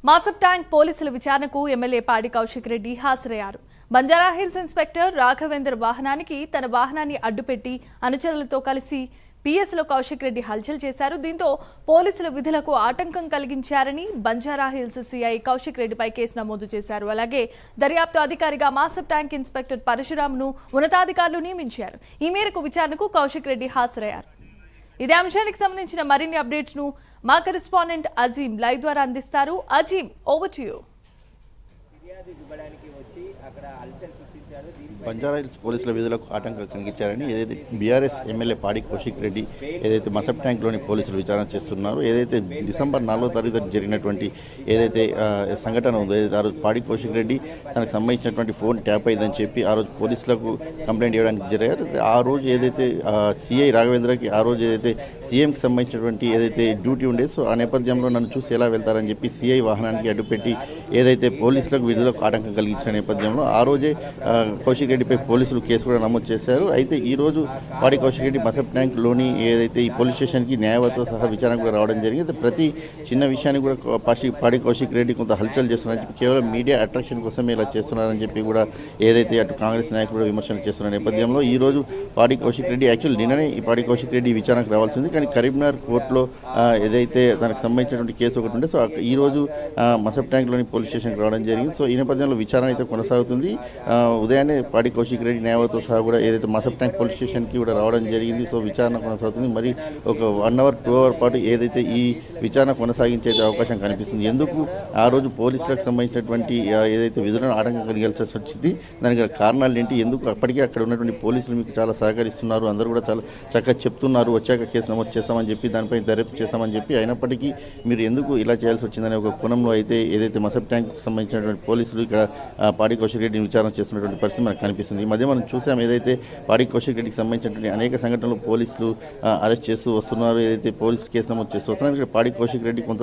మాసప్ tank పోలీసుల విచారణకు MLA పాడి కౌశిక్ రెడ్డి హాజరయ్యారు. బంజారాహిల్స్ ఇన్స్పెక్టర్ రాఘవేంద్ర వాహనానికి తన వాహనాన్ని అడ్డుపెట్టి అనుచరులతో కలిసి పిఎస్లో కౌశిక్ రెడ్డి హల్చల్ చేశారు. దీంతో పోలీసుల విధులకు ఆటంకం కలిగించారని బంజారాహిల్స్ సిఐ కౌశిక్ రెడ్డిపై కేసు నమోదు చేశారు. అలాగే దర్యాప్తు అధికారిగా మాసప్ ట్యాంక్ ఇన్స్పెక్టర్ పరశురామ్ను ఉన్నతాధికారులు నియమించారు. ఈ మేరకు విచారణకు కౌశిక్ రెడ్డి హాజరయ్యారు. ఇదే అంశానికి సంబంధించిన మరిన్ని అప్డేట్స్ ను మా కరెస్పాండెంట్ అజీం లైవ్ ద్వారా అందిస్తారు. Azeem, over to you. Banjara Hills పోలీసుల విధులకు ఆటంకం కలిగించారని ఏదైతే బీఆర్ఎస్ ఎమ్మెల్యే పాడి కౌశిక్ రెడ్డి ఏదైతే మసప్ ట్యాంక్లోని పోలీసులు విచారణ చేస్తున్నారు, ఏదైతే డిసెంబర్ 4వ తారీఖు జరిగినటువంటి ఏదైతే సంఘటన ఉందో, ఏదైతే ఆ రోజు పాడి కౌశిక్ రెడ్డి తనకు సంబంధించినటువంటి ఫోన్ ట్యాప్ అయిందని చెప్పి ఆ రోజు పోలీసులకు కంప్లైంట్ ఇవ్వడానికి జరిగారు. ఆ రోజు ఏదైతే సిఐ రాఘవేంద్రకి ఆ రోజు ఏదైతే సీఎంకి సంబంధించినటువంటి ఏదైతే డ్యూటీ ఉండే, సో ఆ నేపథ్యంలో నన్ను చూసి ఎలా వెళ్తారని చెప్పి సిఐ వాహనానికి అడ్డుపెట్టి ఏదైతే పోలీసులకు విధులకు ఆటంకం కలిగించిన నేపథ్యంలో ఆ రోజే కౌశిక్ రెడ్డిపై పోలీసులు కేసు కూడా నమోదు చేశారు. అయితే ఈ రోజు పాడి కౌశిక్ రెడ్డి మసప్ ట్యాంక్లోని ఏదైతే ఈ పోలీస్ స్టేషన్కి న్యాయవాదితో సహా విచారణ కూడా రావడం జరిగింది. ప్రతి చిన్న విషయాన్ని కూడా పాడి కౌశిక్ రెడ్డి కొంత హల్చల్ చేస్తున్నారని చెప్పి, కేవలం మీడియా అట్రాక్షన్ కోసమే ఇలా చేస్తున్నారని చెప్పి కూడా ఏదైతే అటు కాంగ్రెస్ నాయకులు విమర్శలు చేస్తున్న నేపథ్యంలో ఈ రోజు పాడి కౌశిక్ రెడ్డి యాక్చువల్ నిన్ననే ఈ పాడి కౌశిక్ రెడ్డి విచారణకు రావాల్సింది, కానీ కరీంనగర్ కోర్టులో ఏదైతే దానికి సంబంధించినటువంటి కేసు ఒకటి ఉంటే, సో ఈ రోజు మసప్ ట్యాంక్లోని పోలీస్ స్టేషన్కి రావడం జరిగింది. సో ఈ నేపథ్యంలో విచారణ అయితే కొనసాగుతుంది. ఉదయాన్నే పాడి కౌశిక్ రెడ్డి న్యాయవాదితో సహా కూడా ఏదైతే మసప్ ట్యాంక్ పోలీస్ స్టేషన్కి కూడా రావడం జరిగింది. సో విచారణ కొనసాగుతుంది. మరి ఒక 1 అవర్ 2 అవర్ పాటు ఏదైతే ఈ విచారణ కొనసాగించే అవకాశం కనిపిస్తుంది. ఎందుకు ఆ రోజు పోలీసులకు సంబంధించినటువంటి ఏదైతే విధులను ఆటంకం కలిగాల్సి వచ్చింది, దానికి కారణాలు ఏంటి, ఎందుకు అప్పటికే అక్కడ ఉన్నటువంటి పోలీసులు మీకు చాలా సహకరిస్తున్నారు, అందరూ కూడా చాలా చక్కగా చెప్తున్నారు, వచ్చాక కేసు నమోదు చేస్తామని చెప్పి దానిపై దర్యాప్తు చేస్తామని చెప్పి, అయినప్పటికీ మీరు ఎందుకు ఇలా చేయాల్సి వచ్చిందనే ఒక కోణంలో అయితే ఏదైతే మసప్ ట్యాంక్ సంబంధించినటువంటి పోలీసులు ఇక్కడ పాడి కౌశిక్ రెడ్డిని విచారణ చేస్తున్నటువంటి పరిస్థితి మనకు కనిపిస్తుంది. ఈ మధ్య మనం చూసాం, ఏదైతే పాడి కౌశిక్ రెడ్డికి సంబంధించినటువంటి అనేక సంఘటనలు పోలీసులు అరెస్ట్ చేస్తూ వస్తున్నారు, ఏదైతే పోలీసులు కేసు నమోదు చేస్తూ వస్తున్నారు, ఇక్కడ పాడి కౌశిక్ రెడ్డి కొంత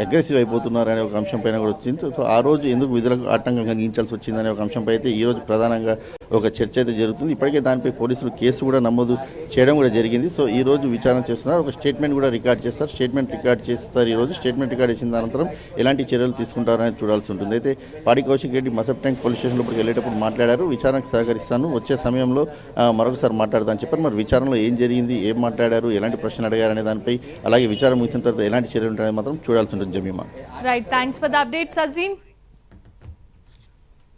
అగ్రెసివ్ అయిపోతున్నారు అనే ఒక అంశం పైన కూడా వచ్చింది. సో ఆ రోజు ఎందుకు విధులకు ఆటంకం కలిగించాల్సి వచ్చిందనే ఒక అంశంపై అయితే ఈ రోజు ప్రధానంగా ఒక చర్చ అయితే జరుగుతుంది. ఇప్పటికే దానిపై పోలీసులు కేసు కూడా నమోదు చేయడం కూడా జరిగింది. సో ఈ రోజు విచారణ చేస్తున్నారు, ఒక స్టేట్మెంట్ కూడా రికార్డ్ చేస్తారు. స్టేట్మెంట్ రికార్డ్ చేస్తారు. ఈ రోజు స్టేట్మెంట్ రికార్డ్ చేసిన అనంతరం ఎలాంటి చర్యలు తీసుకుంటారనేది చూడాల్సి ఉంటుంది. అయితే పాడి కౌశిక్ రెడ్డి మసప్ ట్యాంక్ పోలీస్ స్టేషన్ లోపలికి వెళ్ళేటప్పుడు మాట్లాడారు, విచారణకు సహకరిస్తాను, వచ్చే సమయంలో మరొకసారి మాట్లాడదామని చెప్పారు. మరి విచారణలో ఏం జరిగింది, ఏం మాట్లాడారు, ఎలాంటి ప్రశ్నలు అడిగారనే దానిపై, అలాగే విచారణ ముగిసిన తర్వాత ఎలాంటి చర్యలు ఉంటాయని మాత్రం చూడాల్సి ఉంటుంది. Jemimah. Right, thanks for the updates Azeem.